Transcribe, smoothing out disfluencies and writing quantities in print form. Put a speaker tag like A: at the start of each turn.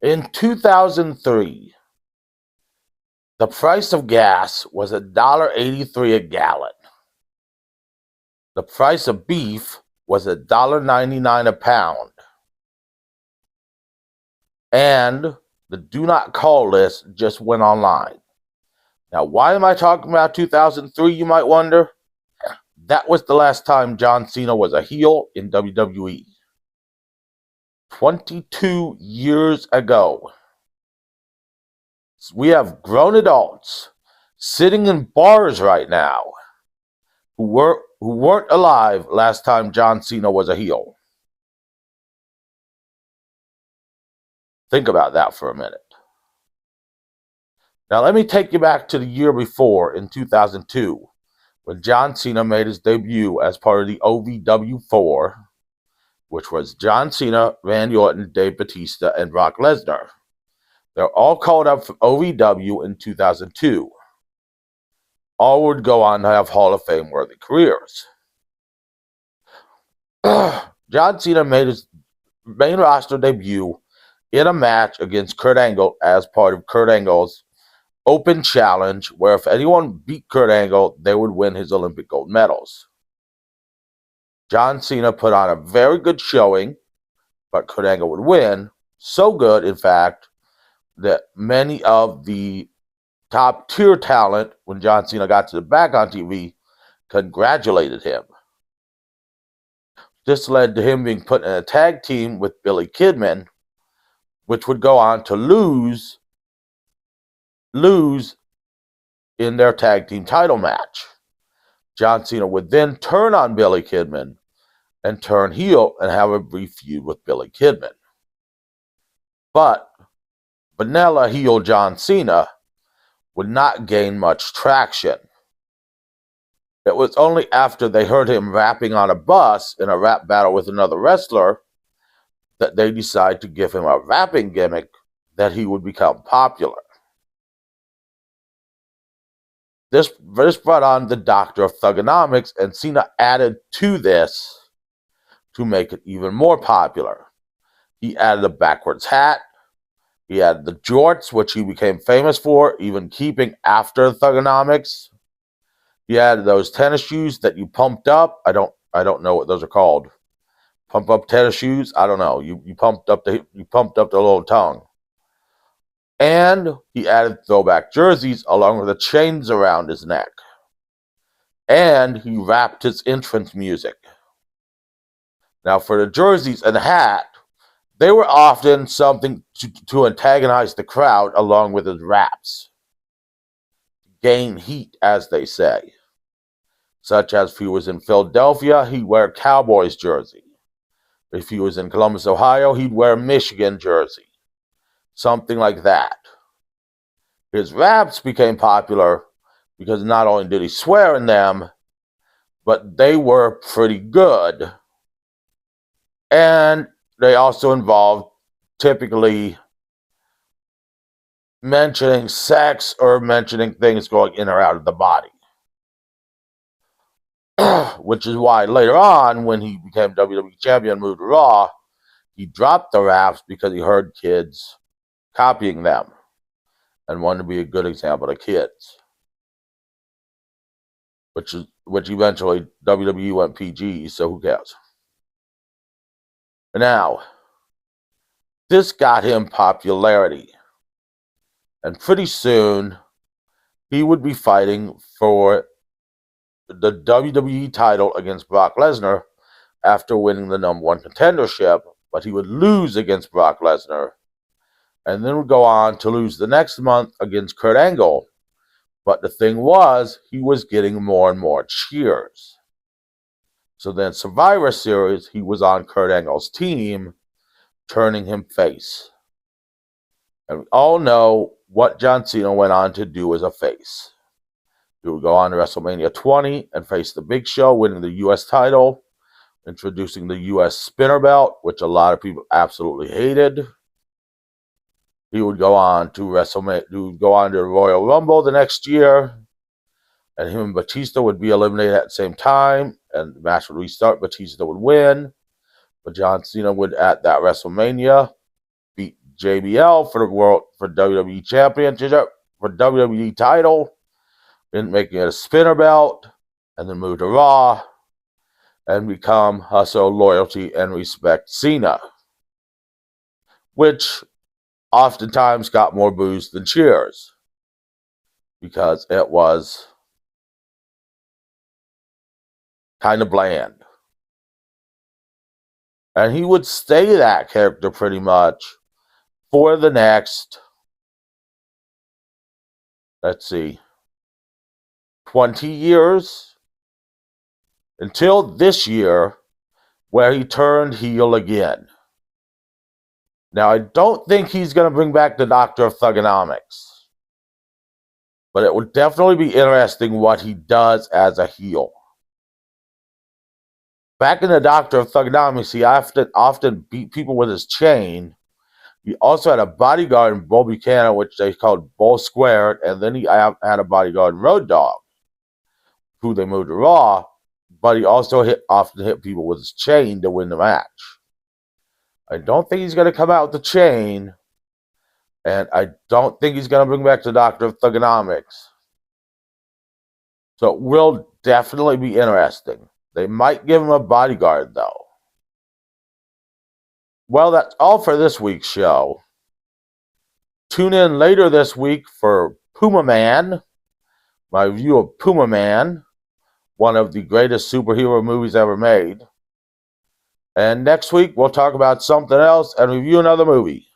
A: In 2003, the price of gas was $1.83 a gallon. The price of beef was $1.99 a pound. And the do not call list just went online. Now, why am I talking about 2003, you might wonder? That was the last time John Cena was a heel in WWE. 22 years ago. We have grown adults sitting in bars right now who weren't alive last time John Cena was a heel. Think about that for a minute. Now let me take you back to the year before, in 2002, when John Cena made his debut as part of the OVW4, which was John Cena, Randy Orton, Dave Bautista, and Brock Lesnar. They're all called up from OVW in 2002. All would go on to have Hall of Fame worthy careers. John Cena made his main roster debut in a match against Kurt Angle as part of Kurt Angle's Open Challenge, where if anyone beat Kurt Angle, they would win his Olympic gold medals. John Cena put on a very good showing, but Kurt Angle would win. So good, in fact, that many of the top tier talent, when John Cena got to the back on TV, congratulated him. This led to him being put in a tag team with Billy Kidman, which would go on to lose in their tag team title match. John Cena would then turn on Billy Kidman and turn heel and have a brief feud with Billy Kidman. But vanilla heel John Cena would not gain much traction. It was only after they heard him rapping on a bus in a rap battle with another wrestler that they decided to give him a rapping gimmick that he would become popular. This brought on the Doctor of Thugonomics, and Cena added to this to make it even more popular. He added a backwards hat. He had the jorts, which he became famous for, even keeping after Thugonomics. He had those tennis shoes that you pumped up. I don't know what those are called. Pump up tennis shoes. I don't know. You pumped up the little tongue. And he added throwback jerseys along with the chains around his neck. And he rapped his entrance music. Now, for the jerseys and the hat, they were often something to antagonize the crowd along with his raps. Gain heat, as they say. Such as if he was in Philadelphia, he'd wear a Cowboys jersey. If he was in Columbus, Ohio, he'd wear a Michigan jersey. Something like that. His raps became popular because not only did he swear in them, but they were pretty good. And they also involved typically mentioning sex or mentioning things going in or out of the body. Which is why later on, when he became WWE Champion and moved to Raw, he dropped the raps because he heard kids copying them and wanted to be a good example to kids. Which eventually WWE went PG, so who cares? Now, this got him popularity. And pretty soon, he would be fighting for the WWE title against Brock Lesnar after winning the number one contendership, but he would lose against Brock Lesnar and then would go on to lose the next month against Kurt Angle. But the thing was, he was getting more and more cheers. So then Survivor Series, he was on Kurt Angle's team, turning him face. And we all know what John Cena went on to do as a face. He would go on to WrestleMania 20 and face The Big Show, winning the U.S. title, introducing the U.S. spinner belt, which a lot of people absolutely hated. He would go on to the Royal Rumble the next year, and him and Batista would be eliminated at the same time, and the match would restart. Batista would win, but John Cena would, at that WrestleMania, beat JBL for WWE Championship, for WWE title, and making it a spinner belt, and then move to Raw and become Hustle, Loyalty, and Respect Cena, which oftentimes got more boos than cheers because it was kind of bland. And he would stay that character pretty much for the next, let's see, 20 years until this year, where he turned heel again. Now, I don't think he's going to bring back the Doctor of Thugonomics, but it would definitely be interesting what he does as a heel. Back in the Doctor of Thugonomics, he often beat people with his chain. He also had a bodyguard in Bull Buchanan, which they called Bull Squared, and then he had a bodyguard in Road Dogg, who they moved to Raw, but he also often hit people with his chain to win the match. I don't think he's going to come out with the chain, and I don't think he's going to bring back the Doctor of Thugonomics. So it will definitely be interesting. They might give him a bodyguard, though. Well, that's all for this week's show. Tune in later this week for Puma Man, my review of Puma Man, one of the greatest superhero movies ever made. And next week, we'll talk about something else and review another movie.